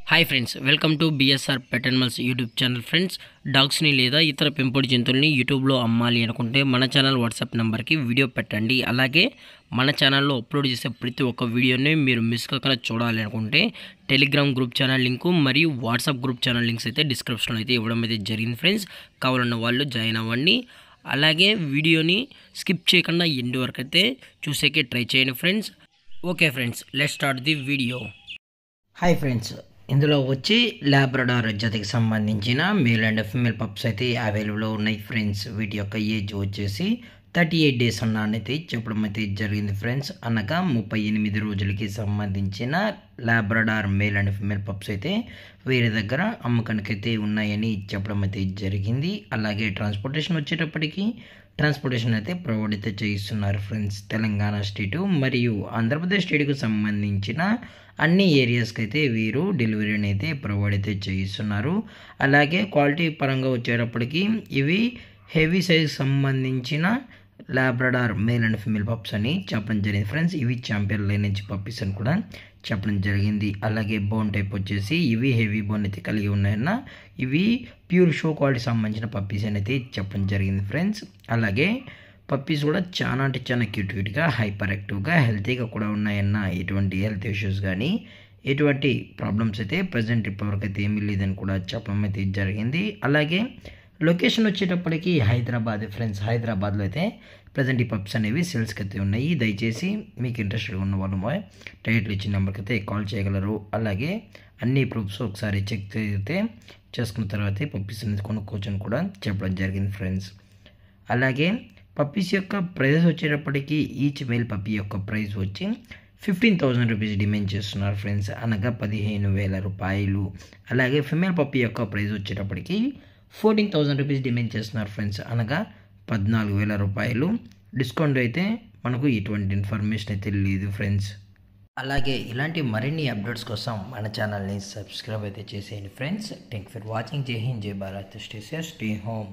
Hi friends, welcome to BSR pet animals YouTube channel. Friends, డాగ్స్ని లేదా ఇతర పెంపుడు జంతువుల్ని యూట్యూబ్లో అమ్మాలి అనుకుంటే మన ఛానల్ వాట్సాప్ నెంబర్కి వీడియో పెట్టండి. అలాగే మన ఛానల్లో అప్లోడ్ చేసే ప్రతి ఒక్క వీడియోని మీరు మిస్ కాకుండా చూడాలి అనుకుంటే టెలిగ్రామ్ గ్రూప్ ఛానల్ లింకు మరియు వాట్సాప్ గ్రూప్ ఛానల్ లింక్స్ అయితే డిస్క్రిప్షన్లో అయితే ఇవ్వడం అయితే జరిగింది. ఫ్రెండ్స్, కావాలన్న వాళ్ళు జాయిన్ అవ్వండి. అలాగే వీడియోని స్కిప్ చేయకుండా ఎండ్ వరకు అయితే చూసేకే ట్రై చేయండి friends. Okay friends, let's start the video. Hi friends, ఇందులో వచ్చి లాబ్రడార్ జాతికి సంబంధించిన మేల్ అండ్ ఫీమేల్ పప్స్ అయితే అవైలబుల్లో ఉన్నాయి ఫ్రెండ్స్. వీటి యొక్క ఏజ్ వచ్చేసి 38 డేస్ అన్నది చెప్పడం అయితే జరిగింది ఫ్రెండ్స్. అనగా 38 రోజులకి సంబంధించిన Labrador male and female pups అయితే వేరే దగ్గర అమ్మకానికి అయితే ఉన్నాయని చెప్పడం అయితే జరిగింది. అలాగే ట్రాన్స్పోర్టేషన్ వచ్చేటప్పటికి ట్రాన్స్పోర్టేషన్ అయితే ప్రొవైడ్ అయితే చేయిస్తున్నారు ఫ్రెండ్స్. తెలంగాణ స్టేటు మరియు ఆంధ్రప్రదేశ్ స్టేట్కు సంబంధించిన అన్ని ఏరియాస్కి అయితే వీరు డెలివరీని అయితే ప్రొవైడ్ అయితే చేయిస్తున్నారు. అలాగే క్వాలిటీ పరంగా వచ్చేటప్పటికి ఇవి హెవీ సైజ్ సంబంధించిన Labrador male and female pups అని చెప్పడం జరిగింది ఫ్రెండ్స్. ఇవి ఛాంపియన్ లైన్ నుంచి పప్పీస్ అని కూడా చెప్పడం జరిగింది. అలాగే బోన్ టైప్ వచ్చేసి ఇవి హెవీ బోన్ అయితే కలిగి ఉన్నాయన్న ఇవి ప్యూర్ షో క్వాలిటీ సంబంధించిన పప్పీస్ అని అయితే చెప్పడం జరిగింది ఫ్రెండ్స్. అలాగే పప్పీస్ కూడా చాలా అంటే చాలా క్యూట్గా హైపర్ యాక్టివ్గా హెల్తీగా కూడా ఉన్నాయన్న ఎటువంటి హెల్త్ ఇష్యూస్ కానీ ఎటువంటి ప్రాబ్లమ్స్ అయితే ప్రజెంట్ ఇప్పటివరకు అయితే ఏమీ లేదని కూడా చెప్పడం అయితే జరిగింది. అలాగే లొకేషన్ వచ్చేటప్పటికి హైదరాబాద్ ఫ్రెండ్స్. హైదరాబాద్లో అయితే ప్రజెంట్ ఈ పప్స్ అనేవి సేల్స్కి అయితే ఉన్నాయి. దయచేసి మీకు ఇంట్రెస్టెడ్గా ఉన్న వాళ్ళు డైరెక్ట్గా ఇచ్చిన నెంబర్కి అయితే కాల్ చేయగలరు. అలాగే అన్ని ప్రూఫ్స్ ఒకసారి చెక్ అయితే చేసుకున్న తర్వాత పప్పీస్ అనేది కొనుక్కోవచ్చని కూడా చెప్పడం జరిగింది ఫ్రెండ్స్. అలాగే పప్పీస్ యొక్క ప్రైస్ వచ్చేటప్పటికి ఈచ్ మేల్ పప్పీ యొక్క ప్రైస్ వచ్చి 15,000 రూపీస్ డిమాండ్ చేస్తున్నారు ఫ్రెండ్స్, అనగా 15,000 రూపాయలు. అలాగే ఫిమేల్ పప్పీ యొక్క ప్రైస్ వచ్చేటప్పటికి 14,000 రూపీస్ డిమాండ్ చేస్తున్నారు ఫ్రెండ్స్, అనగా 14,000 రూపాయలు. డిస్కౌంట్ అయితే మనకు ఎటువంటి ఇన్ఫర్మేషన్ అయితే లేదు ఫ్రెండ్స్. అలాగే ఇలాంటి మరిన్ని అప్డేట్స్ కోసం మన ఛానల్ని సబ్స్క్రైబ్ అయితే చేసేయండి ఫ్రెండ్స్. Thank for watching. జై హింద్, జై Bharat. Stay safe, stay home.